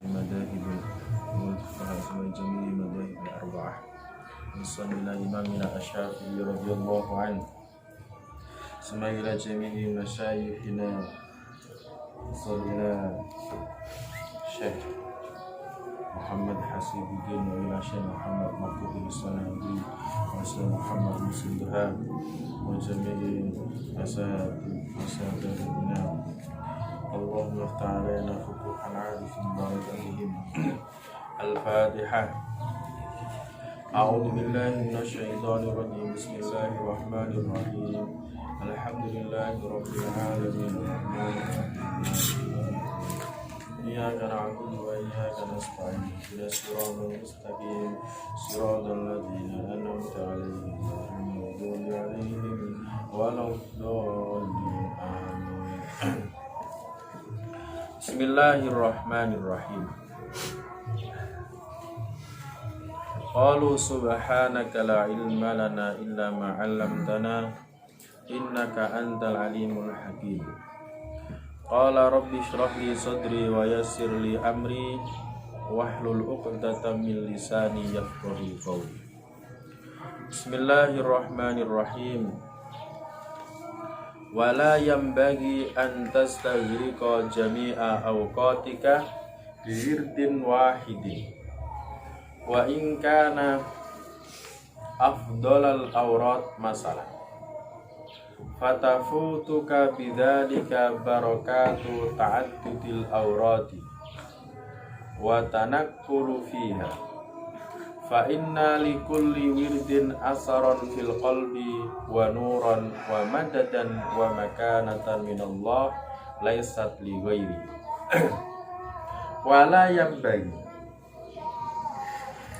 مذاهب والفقهاء من جميع مذاهب الأربعة. نصلي إلى إمامنا الشافعي رضي الله عنه، ثم إلى جميع مشايخنا، نصلي إلى الشيخ محمد حسيب الدين وإلى الشيخ محمد مقبول الصنعاني والشيخ محمد مسلم دهاب وجميع أساتذتنا. اللهم افتح علينا فتوح العارف ببركاتهم. الفاتحة. أعوذ بالله من الشيطان الرجيم. بسم الله الرحمن الرحيم. الحمد لله رب العالمين الرحمن الرحيم إياك نعبد وإياك نستعين اهدنا الصراط المستقيم صراط الذين أنعمت عليهم غير المغضوب عليهم ولا الضالين آمين. Bismillahirrahmanirrahim. Qalu subhanaka la ilma lana illa ma 'allamtana innaka antal alimul hakim. Qala rabbi shrah li sadri wa yassir li amri wahlul 'uqdatam min lisani yafqahu qawli. Bismillahirrahmanirrahim. Wala yambagi an tastaghriqa jami'a awqatika biwirdin wahidin wa in kana afdalal awrat masalah fatafutuka bidzalika barakatu ta'addudil awrati wa tanakkulu fiha fa inna li kulli wirdin asaron fil qalbi wa nuran wa madadan wa makanatan minallah laysat li ghairi wala yambagi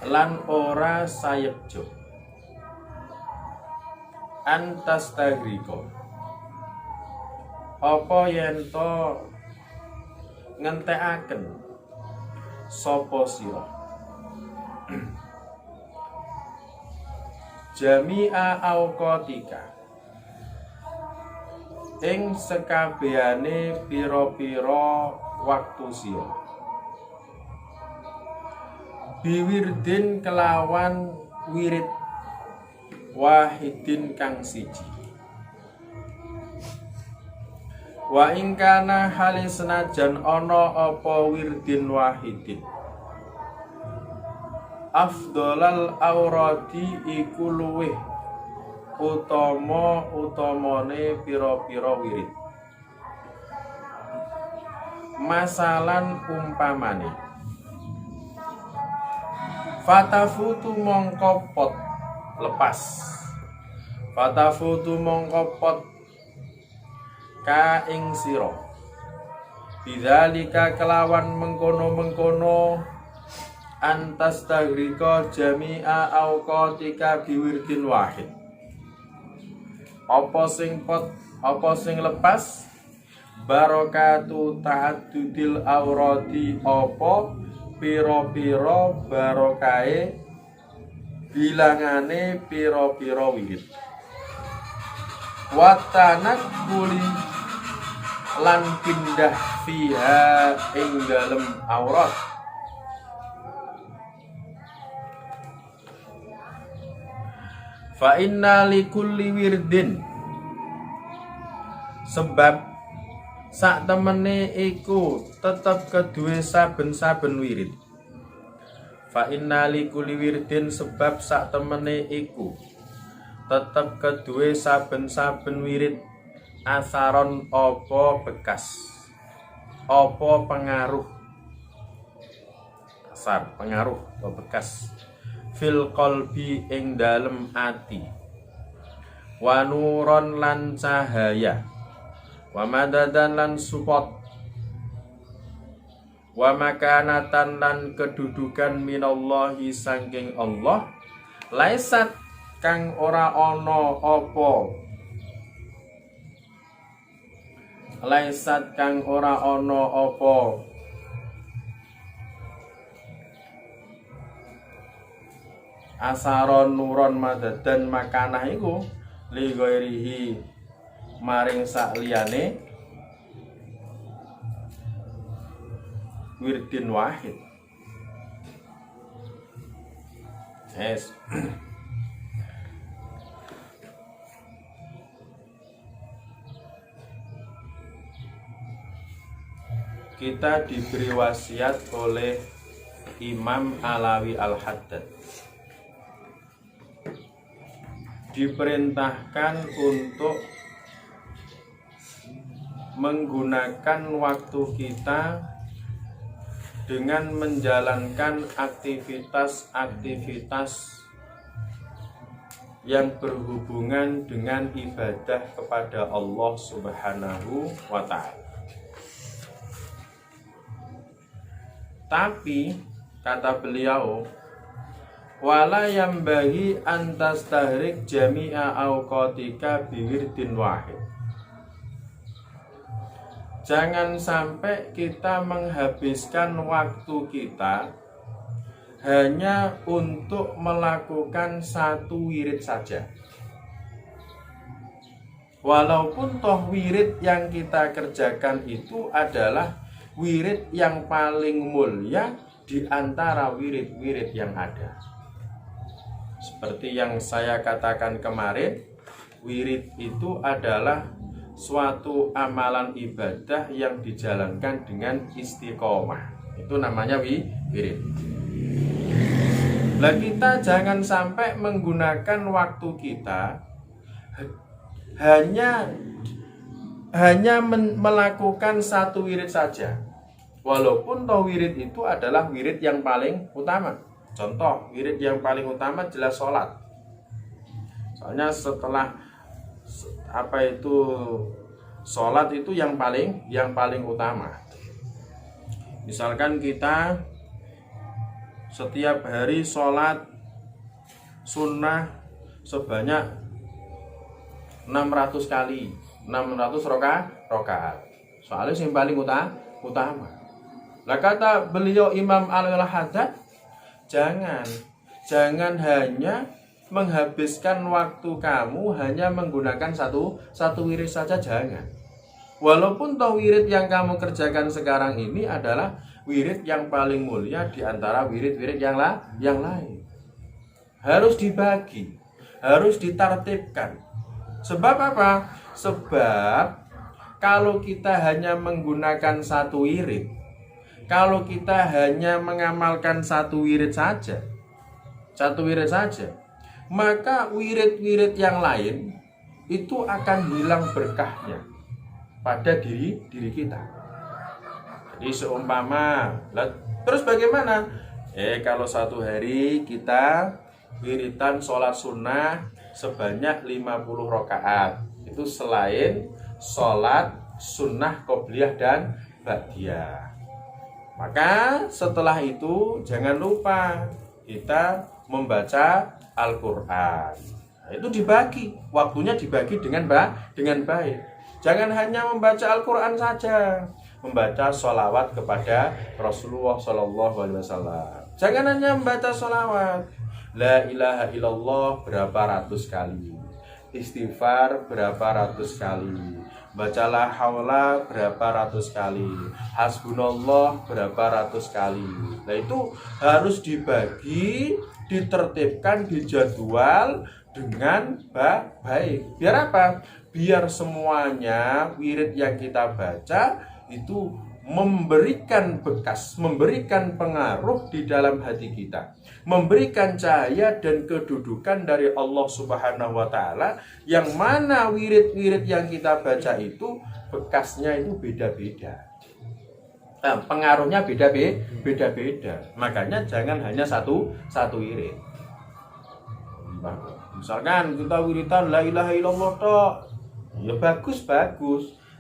lan ora sayekjo antas tagriko apa yen to ngentekaken sapa sira jami'a awqatika ing sekabehane pira-pira waktu sira biwirdin kelawan wirid wahidin kang siji wa ing kana hale senajan ana apa wirdin wahidin afdolal aurati iku luweh utamane pira-pira wirid masalan umpamane fatafutu mongko pot lepas fatafutu mongko pot ka ing sira bidzalika kelawan mengkono-mengkono antas tagrika jami'a awqatika biwirdin wahid apa sing pot apa sing lepas barakatu ta'addudil awrati apa pira-pira barakahe bilangane pira-pira wirid watanak kuli lan pindah fiha ing dalem aurat fa inna likulli wirdin sebab sak temene iku tetep keduwe saben-saben wirid fa inna likulli wirdin sebab sak temene iku tetep keduwe saben-saben wirid asaron apa bekas apa pengaruh asar pengaruh apa bekas fil qalbi ing dalem ati wa nuron lan cahaya wa madadan lan support wa makanatan lan kedudukan minallahi saking Allah laisat kang ora ana apa laisat kang ora ana apa asaron nuron madadan makanah iku li ghairihi maring sak liyane wirdin wahid. Yes. Kita diberi wasiat oleh Imam Alawi Al-Haddad, diperintahkan untuk menggunakan waktu kita dengan menjalankan aktivitas-aktivitas yang berhubungan dengan ibadah kepada Allah Subhanahu wa Ta'ala. Tapi kata beliau, wala yambahi antastahrik jami'a awqatika biwirdin wahid. Jangan sampai kita menghabiskan waktu kita hanya untuk melakukan satu wirid saja. Walaupun toh wirid yang kita kerjakan itu adalah wirid yang paling mulia di antara wirid-wirid yang ada. Seperti yang saya katakan kemarin, wirid itu adalah suatu amalan ibadah yang dijalankan dengan istiqomah. Itu namanya wirid. Nah, kita jangan sampai menggunakan waktu kita hanya melakukan satu wirid saja. Walaupun toh wirid itu adalah wirid yang paling utama. Contoh, wirid yang paling utama jelas sholat. Soalnya setelah sholat itu yang paling utama. Misalkan kita setiap hari sholat sunnah sebanyak 600 kali, 600 rakaat. Soalnya yang paling utama. Nah, kata beliau Imam Al-Haddad, jangan hanya menghabiskan waktu kamu hanya menggunakan satu wirid saja, jangan. Walaupun toh wirid yang kamu kerjakan sekarang ini adalah wirid yang paling mulia di antara wirid-wirid yang lain. Harus dibagi, harus ditartibkan. Sebab apa? Sebab kalau kita hanya menggunakan satu wirid, kalau kita hanya mengamalkan satu wirid saja, maka wirid-wirid yang lain itu akan hilang berkahnya pada diri kita. Jadi seumpama, terus bagaimana? Kalau satu hari kita wiridan sholat sunnah sebanyak 50 rakaat, itu selain sholat sunnah qobliyah dan ba'diyah. Maka setelah itu jangan lupa kita membaca Al-Quran. Nah, itu dibagi, waktunya dibagi dengan baik. Jangan hanya membaca Al-Quran saja, membaca sholawat kepada Rasulullah SAW. Jangan hanya membaca sholawat, la ilaha illallah berapa ratus kali, istighfar berapa ratus kali, bacalah haula berapa ratus kali, hasbunallah berapa ratus kali. Nah, itu harus dibagi, ditertibkan, dijadwal dengan baik. Biar apa? Biar semuanya wirid yang kita baca itu memberikan bekas, memberikan pengaruh di dalam hati kita, memberikan cahaya dan kedudukan dari Allah Subhanahu wa Ta'ala, yang mana wirid-wirid yang kita baca itu bekasnya itu beda-beda. Nah, pengaruhnya beda-beda. Makanya jangan hanya satu wirid. Misalkan kita wiridan la ilaha illallah toh, ya bagus.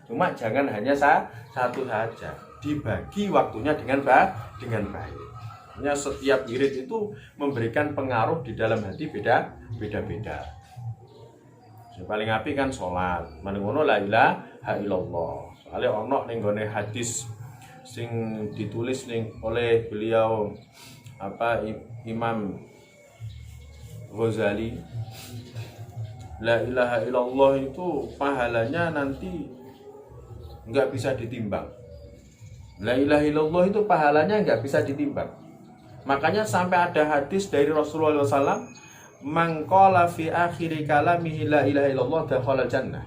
Cuma jangan hanya satu saja, dibagi waktunya dengan baik. Hanya setiap wirid itu memberikan pengaruh di dalam hati beda-beda. Yang paling apik kan sholat, menengono la ilaha illallah. Soalnya ono ning gone hadis sing ditulis oleh beliau Imam Ghazali, la ilaha illallah itu pahalanya nanti nggak bisa ditimbang. La ilaha illallah itu pahalanya nggak bisa ditimbang. Makanya sampai ada hadis dari Rasulullah SAW, man qala fi akhiri kalamihi la ilaha illallah dakhala jannah.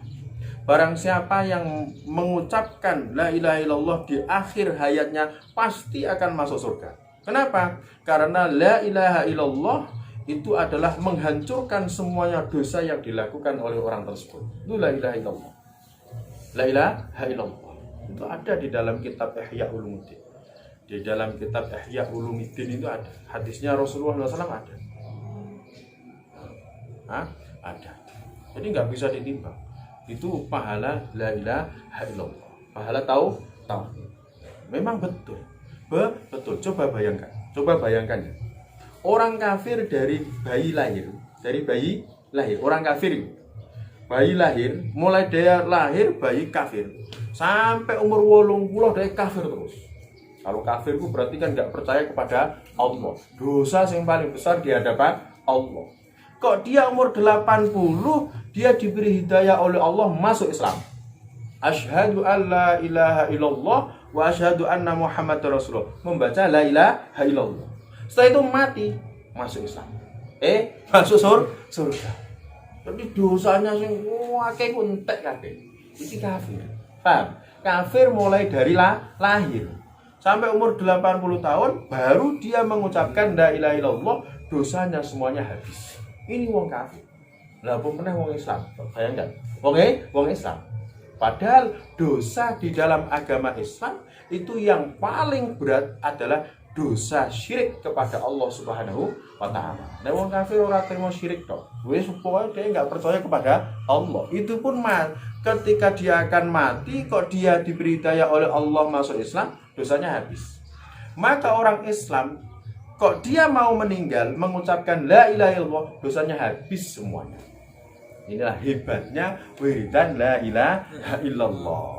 Barang siapa yang mengucapkan la ilaha illallah di akhir hayatnya pasti akan masuk surga. Kenapa? Karena la ilaha illallah itu adalah menghancurkan semuanya dosa yang dilakukan oleh orang tersebut. Itu la ilaha illallah. La ilaha illallah. Itu ada di dalam kitab Ihya Ulumuddin. Di dalam kitab Ihya Ulumuddin itu ada. Hadisnya Rasulullah SAW ada. Ada. Jadi nggak bisa ditimbang. Itu pahala la ilaha illallah. Pahala tahu. Memang betul. Betul. Coba bayangkan ya. Orang kafir dari bayi lahir. Orang kafir. Bayi lahir, mulai dia lahir bayi kafir. Sampai umur 80 dia kafir terus. Kalau kafir itu berarti kan nggak percaya kepada Allah. Dosa yang paling besar di hadapan Allah. Kok dia umur 80 dia diberi hidayah oleh Allah masuk Islam. Asyhadu an la ilaha illallah wa asyhadu anna Muhammadar Rasulullah. Membaca la ilaha illallah. Setelah itu mati masuk Islam. Masuk surga. Jadi dosanya sing akeh ku entek kabeh. Iki kafir. Paham? Kafir mulai dari lahir sampai umur 80 tahun baru dia mengucapkan la ilaha illallah, dosanya semuanya habis. Ini wong kafir. Lah apa meneh wong Islam? Bayangkan. Wong Islam. Padahal dosa di dalam agama Islam itu yang paling berat adalah dosa syirik kepada Allah Subhanahu wa taala. Nek wong kafir ora terima syirik tok. Wis supaya dia enggak percaya kepada Allah. Itu pun ketika dia akan mati kok dia diberi hidayah oleh Allah masuk Islam, dosanya habis. Maka orang Islam kok dia mau meninggal mengucapkan la ilaha illallah, dosanya habis semuanya. Inilah hebatnya wiridan la ilaha illallah.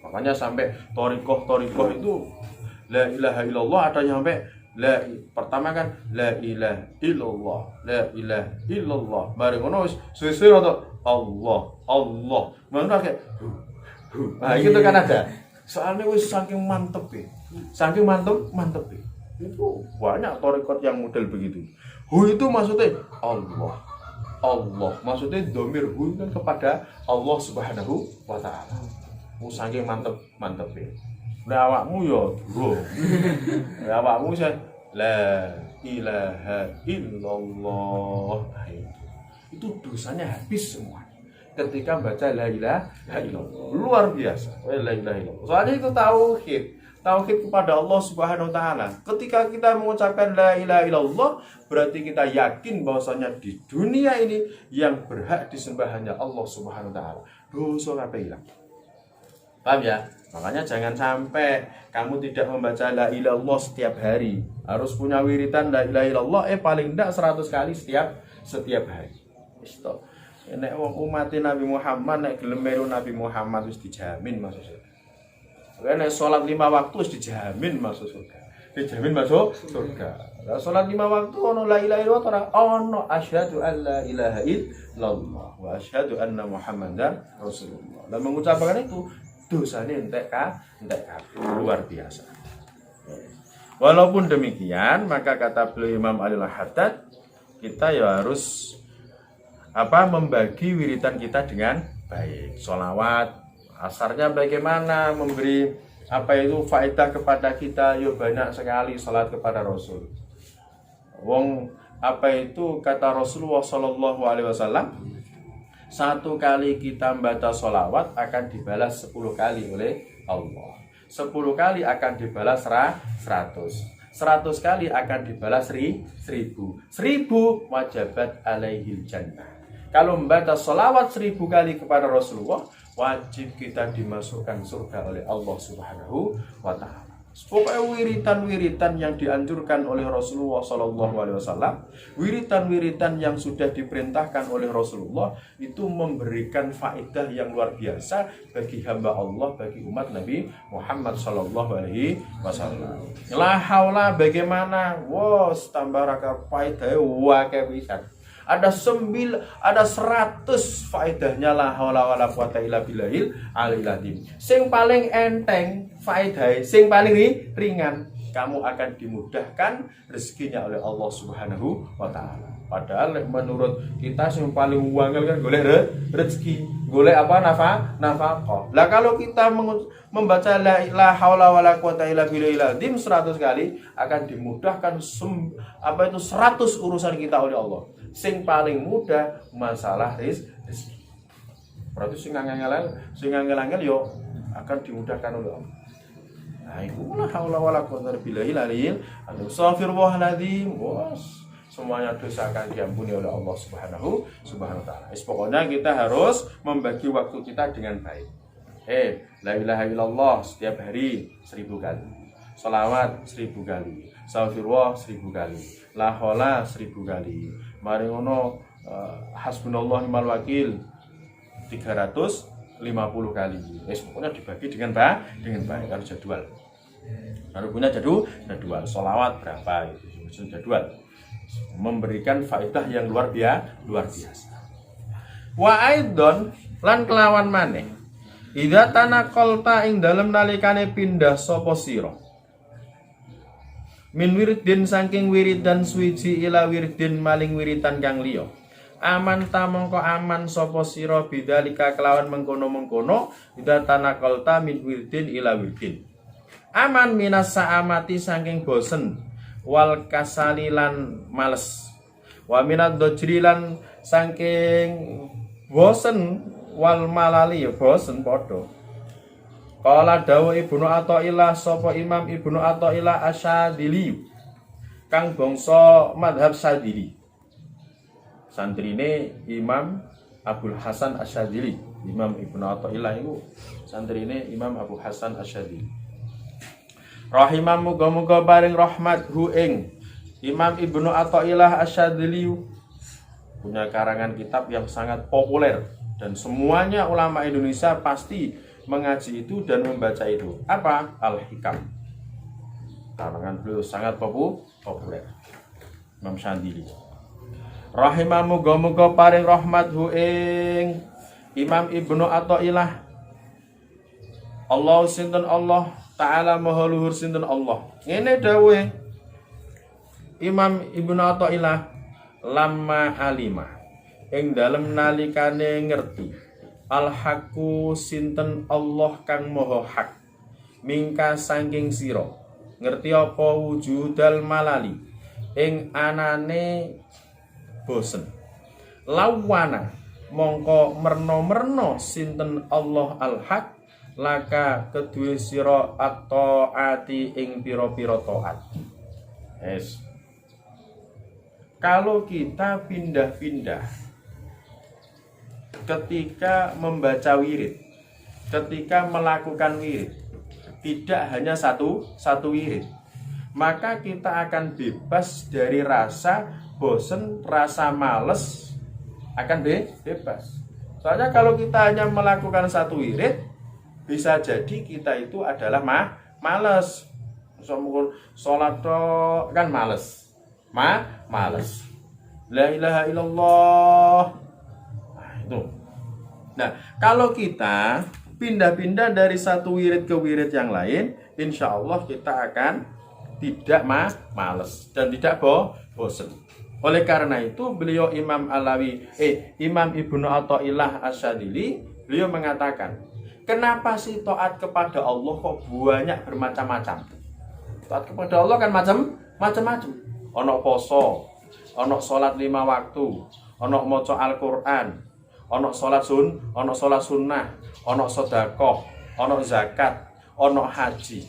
Makanya sampai thariqah itu la ilaha illallah ada yang sampai pertama kan la ilaha illallah, la ilaha illallah. Bareng ngono wis suwe-suwe untuk Allah. Mana kayak nah itu kan ada. Soalnya wis saking mantep ya. Saking mantep. Itu banyak thariqat yang model begitu. Itu maksudnya Allah. Maksudnya domir kan kepada Allah Subhanahu wa taala. Saking mantep ya. Nah awakmu ya bro. Awakmu sih la ilaha illallah. Itu dosanya habis semua. Ketika baca la ilaha illallah. Luar biasa. La ilaha illallah. Soalnya itu tauhid. Tauhid kepada Allah Subhanahu wa taala. Ketika kita mengucapkan la ilaha illallah, berarti kita yakin bahwasanya di dunia ini yang berhak disembah hanya Allah Subhanahu wa taala. Dosa kabeh hilang. Paham ya? Makanya jangan sampai kamu tidak membaca la ilaha illallah setiap hari. Harus punya wiritan la ilaha illallah paling enggak 100 kali setiap hari. Wis to. Nek umat Nabi Muhammad nek gelem melu Nabi Muhammad wis dijamin masuk surga. Nek salat 5 waktu wis dijamin masuk surga. Dijamin masuk surga. Lah salat 5 waktu ono la ilaha illallah ora ono asyhadu an la ilaha illallah wa asyhadu anna Muhammadar Rasulullah. Lah mengucapkan itu dosanya entek luar biasa. Walaupun demikian, maka kata beliau Imam Ali Al-Haddad, kita ya harus membagi wiritan kita dengan baik. Sholawat, asarnya bagaimana memberi faedah kepada kita? Yo banyak sekali salat kepada Rasul. Kata Rasulullah Shallallahu Alaihi Wasallam, 1 kali kita membaca sholawat akan dibalas 10 kali oleh Allah. 10 kali akan dibalas 100. 100 kali akan dibalas 1000. 1000 wajabat alaihil jannah. Kalau membaca sholawat 1000 kali kepada Rasulullah, wajib kita dimasukkan surga oleh Allah Subhanahu wa taala. Pokoknya wiritan-wiritan yang dianjurkan oleh Rasulullah SAW, wiritan-wiritan yang sudah diperintahkan oleh Rasulullah itu memberikan faedah yang luar biasa bagi hamba Allah, bagi umat Nabi Muhammad SAW. La haula bagaimana? Tambah raka faedah wakai pisan. ada 100 faedahnya la haula wala quwata illa billahil aliyil azim. Sing paling enteng faedah, sing paling ringan, kamu akan dimudahkan rezekinya oleh Allah Subhanahu wa taala. Padahal menurut kita yang paling wangel kan golek rezeki, golek apa nafkah. Lah kalau kita membaca la haula wala quwata illa billahil azim 100 kali akan dimudahkan 100 urusan kita oleh Allah. Sing paling mudah masalah rezeki. Berarti sing angel yo akan dimudahkan oleh Allah. Nah, itu la haula wala quwata illa billahil aliyil azim. Astaghfirullahaladzim. Semuanya dosa akan diampuni oleh Allah Subhanahu wa taala. Pokoknya kita harus membagi waktu kita dengan baik. La ilaha illallah setiap hari 1000 kali. Sholawat 1000 kali. Astagfirullah 1000 kali. La haula 1000 kali. Mari ngono hasbunallah ni'mal wakil 350 kali. Pokoknya dibagi dengan baik, harus jadwal. Harus punya jadwal. Sholawat berapa itu jadwal. Memberikan faedah yang luar biasa. Wa aidon lan kelawan maneh idza tanaqalta ing dalem nalikane pindah sapa sira min wiridin saking wiridan suwiji ila wiridin maling wiritan kang liya aman ta mongko aman sapa sira bidzalika kelawan mengkono-mengkono idza tanaqalta min wiridin ila wiridin aman minas saamati saking bosen wal kasalilan males wa minad dojrilan saking bosen wal malali ya bosen padha. Qala dawuh Ibnu Athaillah sapa Imam Ibnu Athaillah Asyadili kang bangsa madhab Syadili. Santrine Imam Abdul Hasan Asyadili. Imam Ibnu Athaillah itu santrine Imam Abu Hasan Asyadili. Rahimah muga-muga paring rahmat hu ing Imam Ibnu Athaillah Asyadili punya karangan kitab yang sangat populer dan semuanya ulama Indonesia pasti mengaji itu dan membaca itu. Apa? Al-Hikam. Karangan beliau sangat populer. Imam Syadili. Rahimah muga-muga paring rahmat hu ing Imam Ibnu Athaillah. Allah sinten Allah Ta'ala maha luhur sinten Allah. Ngene dawuhe Imam Ibnu Athaillah lamma alima ing dalem nalikane ngerti al haqqu sinten Allah kang maha hak mingka saking sira ngerti apa wujudal malali ing anane bosen lawana mongko merno-merno sinten Allah al haq laka kedue sira at-taati ing pira-pira taat. Yes. Kalau kita pindah-pindah ketika membaca wirid, ketika melakukan wirid, tidak hanya satu wirid, maka kita akan bebas dari rasa bosen, rasa males, akan bebas. Soalnya kalau kita hanya melakukan satu wirid, bisa jadi kita itu adalah males. Sholat kan males. Males. La ilaha illallah. Nah, itu. Nah, kalau kita pindah-pindah dari satu wirid ke wirid yang lain, insya Allah kita akan tidak males dan tidak bosan. Oleh karena itu beliau Imam Ibnu Athaillah Asyadili, beliau mengatakan, kenapa sih taat kepada Allah kok banyak bermacam-macam? Taat kepada Allah kan macam-macam. Ono poso, ono salat 5 waktu, ono maca Al-Qur'an, ono salat sunnah, ono sedekah, ono zakat, ono haji.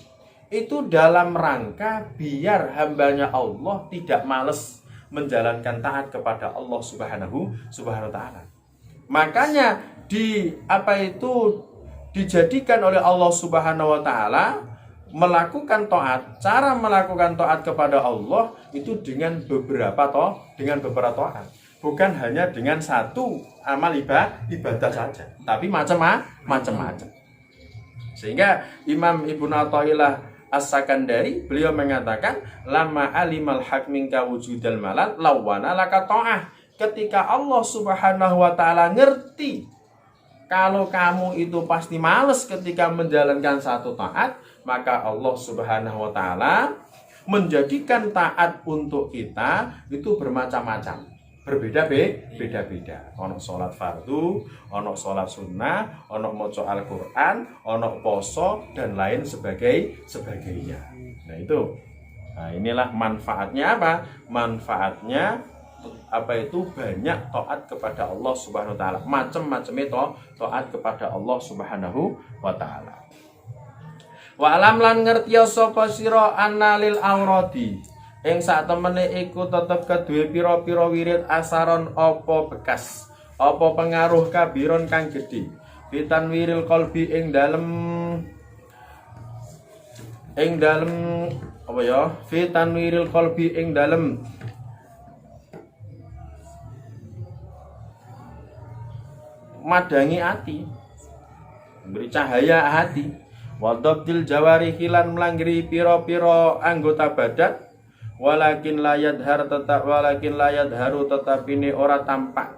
Itu dalam rangka biar hambanya Allah tidak males menjalankan taat kepada Allah Subhanahu wa taala. Makanya dijadikan oleh Allah Subhanahu wa taala melakukan taat. Cara melakukan taat kepada Allah itu dengan beberapa taat. Bukan hanya dengan satu amal ibadah saja, tapi macam-macam. Sehingga Imam Ibnu Athaillah As-Sakandari beliau mengatakan lama alimal haq minka wujudal malal lawana laka ta'ah ketika Allah Subhanahu wa taala ngerti kalau kamu itu pasti males ketika menjalankan satu taat, maka Allah Subhanahu wa taala menjadikan taat untuk kita itu bermacam-macam, berbeda-beda. Ono sholat fardu, ono sholat sunnah, ono maca Al-Qur'an, ono poso dan lain sebagainya. Nah itu. Nah inilah manfaatnya apa? Manfaatnya itu banyak taat kepada Allah Subhanahu wa taala. Macam-macamnya taat kepada Allah Subhanahu wa taala. Wa alam lan ngertiya sapa sira annalil aurati ing sak temene iku tetep kedue pira-pira wirid asaron apa bekas apa pengaruh kabiron kang gedhe fitan wiril qalbi ing dalem apa ya fitan wiril qalbi ing dalem madangi ati, beri cahaya hati. Wadabdil jawari hilan melanggiri piro-piro anggota badan. Walakin layad haru tetap ini ora tampak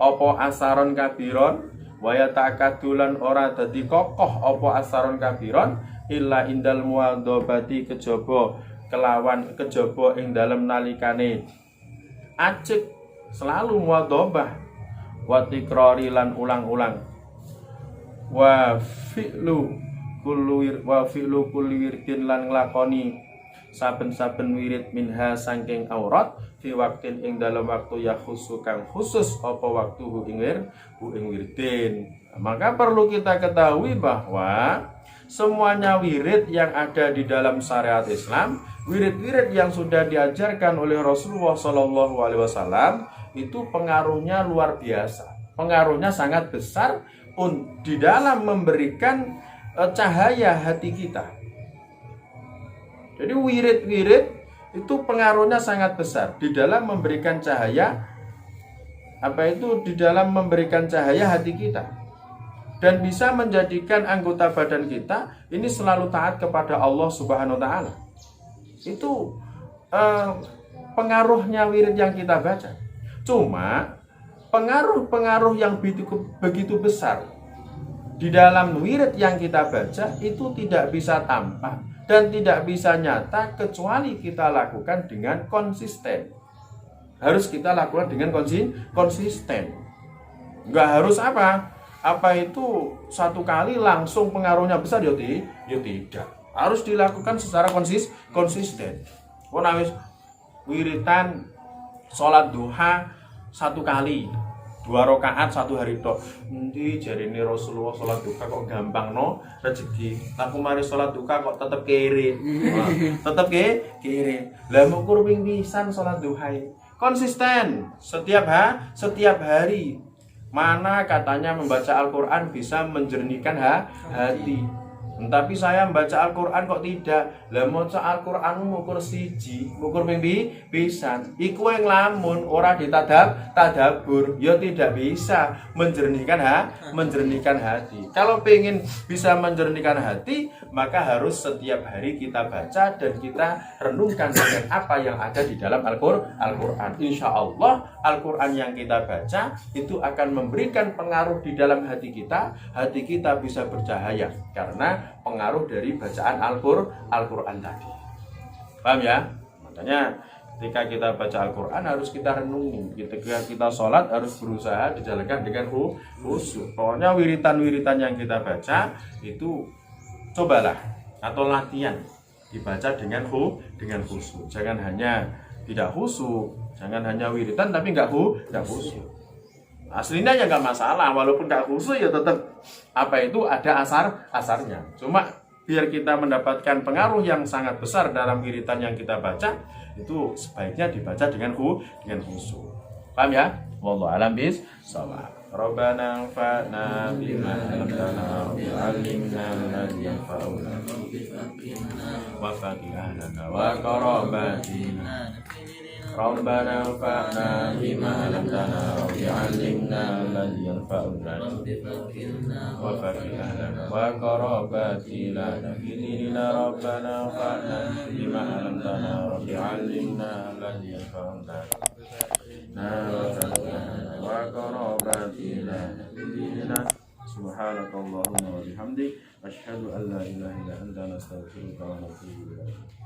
opo asaron kabiron. Wayatakadulan ora dadi kokoh opo asaron kabiron. Illa indal muadobati kejaba kelawan kejaba ing dalem nalikane acik selalu muadobah. Watikrori lan ulang-ulang. Wa fi'lu kulli wirdin lan nglakoni saben-saben wirid minha saking aurat fi waktin ing dalam waktu ya khusus kang khusus apa waktu ing wirdin. Maka perlu kita ketahui bahwa semuanya wirid yang ada di dalam syariat Islam, wirid-wirid yang sudah diajarkan oleh Rasulullah SAW itu pengaruhnya luar biasa, pengaruhnya sangat besar di dalam memberikan cahaya hati kita. Jadi wirid-wirid itu pengaruhnya sangat besar di dalam memberikan cahaya di dalam memberikan cahaya hati kita dan bisa menjadikan anggota badan kita ini selalu taat kepada Allah Subhanahu wa taala. Itu pengaruhnya wirid yang kita baca. Cuma pengaruh-pengaruh yang begitu besar di dalam wirid yang kita baca itu tidak bisa tampak dan tidak bisa nyata kecuali kita lakukan dengan konsisten. Harus kita lakukan dengan konsisten. Enggak harus apa itu satu kali langsung pengaruhnya besar ya tidak. Harus dilakukan secara konsisten. Wis wiritan sholat duha satu kali 2 rakaat 1 hari tok. Endi jarine Rasulullah sholat duha kok gampang no rezeki. Aku mari sholat duha kok tetep kere. Tetep kere. Lah mukur ping pisan sholat duha. Konsisten setiap hari. Mana katanya membaca Al-Qur'an bisa menjernihkan hati. Tapi saya membaca Al-Qur'an kok tidak. Lah maca Al-Qur'an mukur siji, mukur ping pisan. Iku yang lamun ora ditadabur, ya tidak bisa menjernihkan hati. Kalau pengen bisa menjernihkan hati, maka harus setiap hari kita baca dan kita renungkan dengan apa yang ada di dalam Al-Qur'an. Insya Allah Al-Qur'an yang kita baca itu akan memberikan pengaruh di dalam hati kita. Hati kita bisa bercahaya karena pengaruh dari bacaan Al-Qur'an tadi. Paham ya? Makanya ketika kita baca Al-Qur'an harus kita renungi. Ketika kita sholat harus berusaha dijalankan dengan khusyuk. Pokoknya wiritan-wiritan yang kita baca itu cobalah atau latihan dibaca dengan khusyuk. Jangan hanya tidak khusyuk, jangan hanya wiritan tapi enggak khusyuk. Aslinya ya nggak masalah, walaupun nggak khusyuk ya tetap ada asarnya. Cuma biar kita mendapatkan pengaruh yang sangat besar dalam wiritan yang kita baca, itu sebaiknya dibaca dengan khusyuk. Paham ya? Wallahu a'lam bishawab. Rabbana anfa'na bima 'allamtana wa 'allimna alladhi yanfa'una wa faqihna wa qarabatina. Rabbana anfa'na bima 'allamtana wa 'allimna alladhi yanfa'una wa faqihna wa qarabatina. Rabbana anfa'na bima 'allamtana wa 'allimna alladhi yanfa'una. wa qarabatina dinina subhanakallahumma wa bihamdik asyhadu an la ilaha illa anta nastaghfiruka wa natubu ilaik.